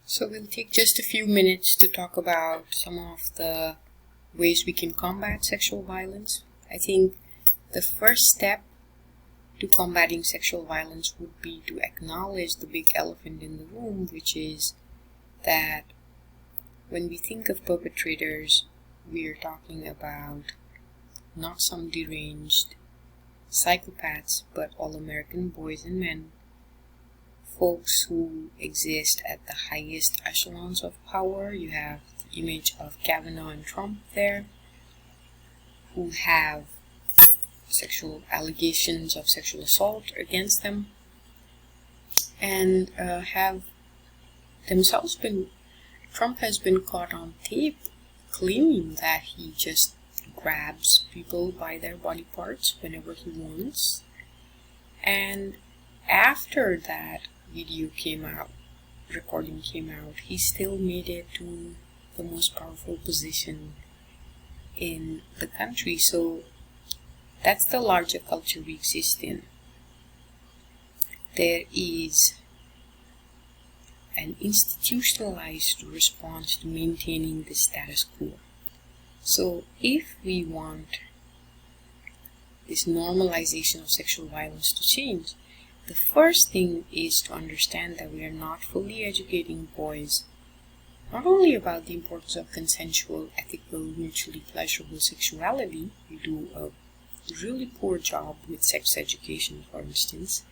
So we'll take just a few minutes to talk about some of the ways we can combat sexual violence. I think the first step to combating sexual violence would be to acknowledge the big elephant in the room, which is that when we think of perpetrators, we are talking about not some deranged psychopaths, but all American boys and men, folks who exist at the highest echelons of power. You have the image of Kavanaugh and Trump there, who have sexual allegations of sexual assault against them, and have themselves been, Trump has been caught on tape claiming that he just grabs people by their body parts whenever he wants. And after that recording came out, he still made it to the most powerful position in the country. So that's the larger culture we exist in. There is an institutionalized response to maintaining the status quo. So if we want this normalization of sexual violence to change, the first thing is to understand that we are not fully educating boys not only about the importance of consensual, ethical, mutually pleasurable sexuality. We do a really poor job with sex education, for instance,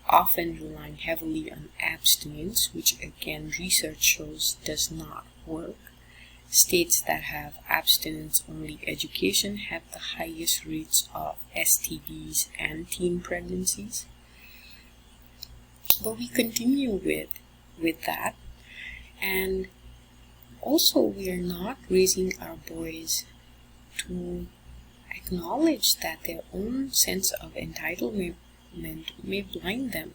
often relying heavily on abstinence, which again research shows does not work. States that have abstinence-only education have the highest rates of STDs and teen pregnancies. But we continue with that, and also we are not raising our boys to acknowledge that their own sense of entitlement may blind them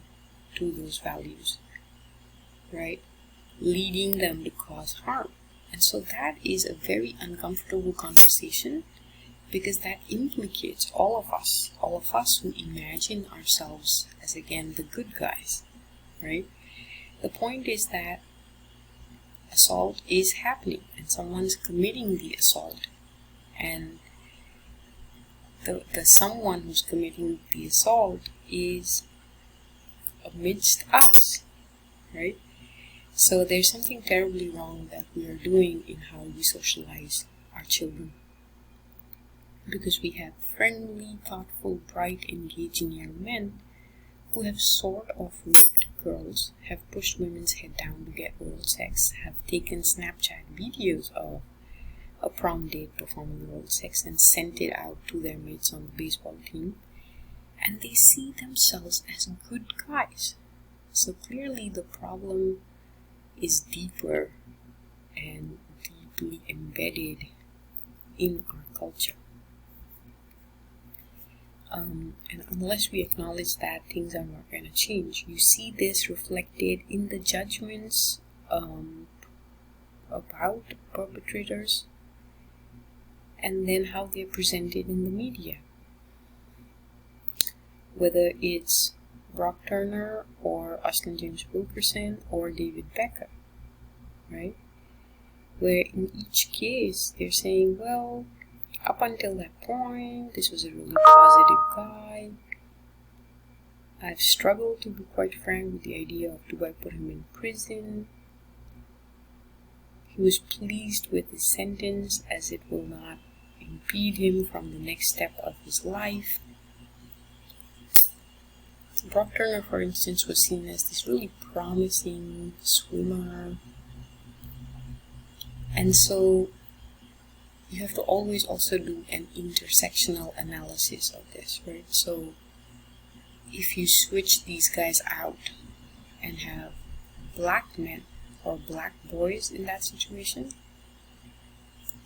to those values, right? Leading them to cause harm. And so that is a very uncomfortable conversation, because that implicates all of us who imagine ourselves as, again, the good guys, right? The point is that assault is happening and someone's committing the assault, and the someone who's committing the assault is amidst us, right? So there's something terribly wrong that we are doing in how we socialize our children, because we have friendly, thoughtful, bright, engaging young men who have sort of raped girls, have pushed women's head down to get oral sex, have taken Snapchat videos of a prom date performing oral sex and sent it out to their mates on the baseball team, and they see themselves as good guys. So clearly the problem is deeper and deeply embedded in our culture. And unless we acknowledge that, things are not going to change. You see this reflected in the judgments about perpetrators, and then how they're presented in the media. Whether it's Brock Turner or Austin James Wilkerson or David Beckham, right? Where in each case they're saying, well, up until that point, this was a really positive guy. I've struggled, to be quite frank, with the idea of, do I put him in prison? He was pleased with his sentence, as it will not impede him from the next step of his life. Brock Turner, for instance, was seen as this really promising swimmer. And so you have to always also do an intersectional analysis of this, right? So if you switch these guys out and have black men or black boys in that situation,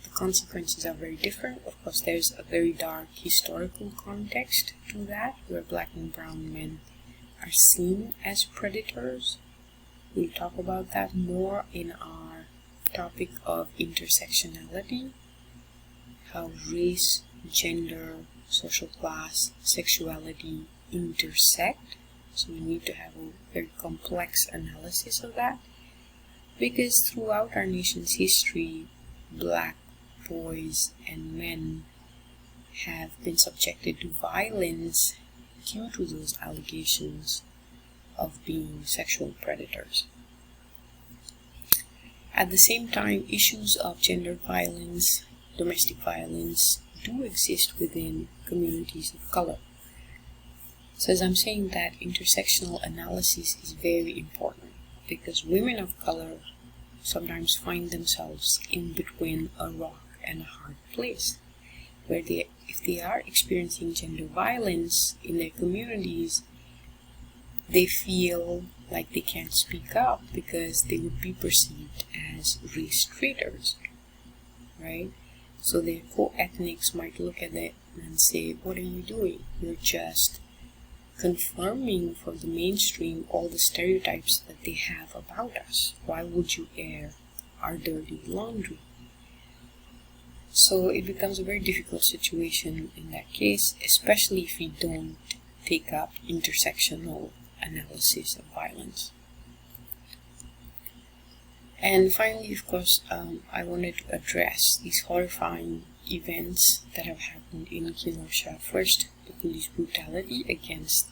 the consequences are very different. Of course, there's a very dark historical context to that, where black and brown men are seen as predators. We'll talk about that more in our topic of intersectionality, how race, gender, social class, sexuality intersect. So we need to have a very complex analysis of that. Because throughout our nation's history, black boys and men have been subjected to violence due to those allegations of being sexual predators. At the same time, issues of gender violence, domestic violence do exist within communities of color. So as I'm saying, that intersectional analysis is very important, because women of color sometimes find themselves in between a rock and a hard place, where if they are experiencing gender violence in their communities, they feel like they can't speak up because they would be perceived as race traitors, right? So their co-ethnics might look at it and say, what are you doing? You're just confirming for the mainstream all the stereotypes that they have about us. Why would you air our dirty laundry? So it becomes a very difficult situation in that case, especially if we don't take up intersectional analysis of violence. And finally, of course, I wanted to address these horrifying events that have happened in Kenosha. First, the police brutality against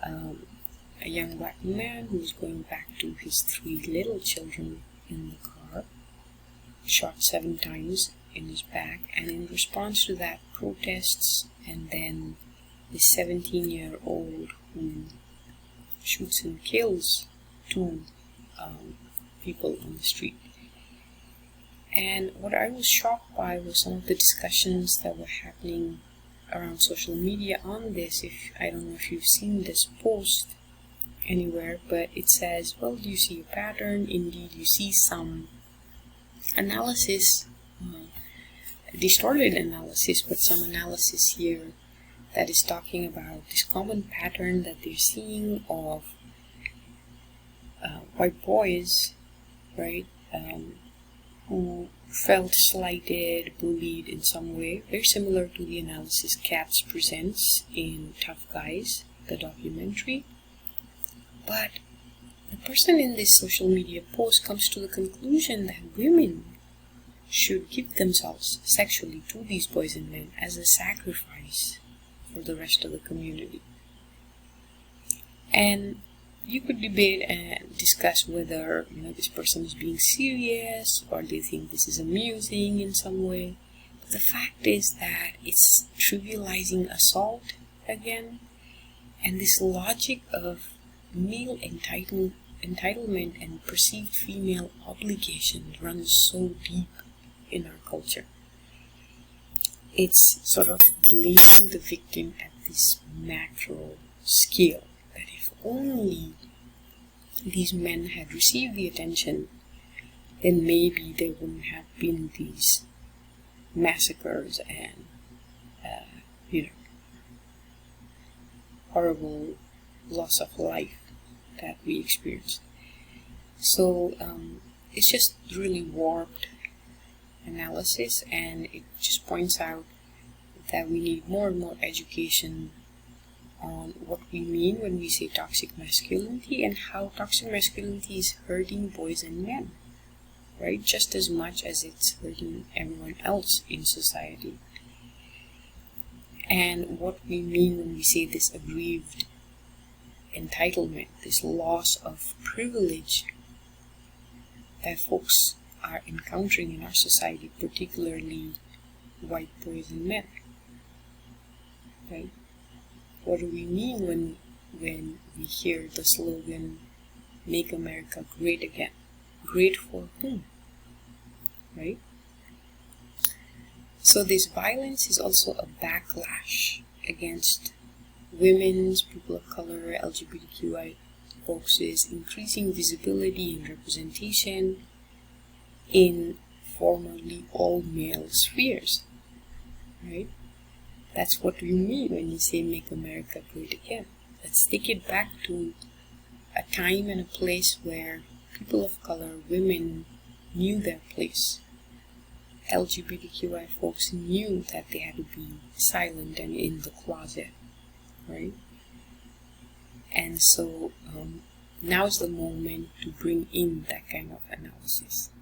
a young black man who was going back to his 3 little children in the car, shot 7 times in his back, and in response to that, protests, and then the 17-year-old who shoots and kills 2 people on the street. And what I was shocked by was some of the discussions that were happening around social media on this. I don't know if you've seen this post anywhere, but it says, well, do you see a pattern? Indeed, you see some analysis, distorted analysis, but some analysis here that is talking about this common pattern that they're seeing of white boys, right, who felt slighted, bullied in some way, very similar to the analysis Katz presents in Tough Guys, the documentary. But the person in this social media post comes to the conclusion that women should give themselves sexually to these boys and men as a sacrifice for the rest of the community. And you could debate and discuss whether this person is being serious or they think this is amusing in some way. But the fact is that it's trivializing assault again, and this logic of male entitlement and perceived female obligation runs so deep in our culture. It's sort of blaming the victim at this macro scale, that if only these men had received the attention, then maybe there wouldn't have been these massacres and horrible loss of life that we experienced. So it's just really warped analysis, and it just points out that we need more and more education on what we mean when we say toxic masculinity and how toxic masculinity is hurting boys and men, right? Just as much as it's hurting everyone else in society. And what we mean when we say this aggrieved entitlement, this loss of privilege that folks are encountering in our society, particularly white boys and men, right? What do we mean when we hear the slogan, "Make America Great Again"? Great for whom? Right? So this violence is also a backlash against women's, people of color, LGBTQI folks, is increasing visibility and representation in formerly all-male spheres, right? That's what we mean when we say make America great again. Let's take it back to a time and a place where people of color, women, knew their place. LGBTQI folks knew that they had to be silent and in the closet, right? And so now's the moment to bring in that kind of analysis.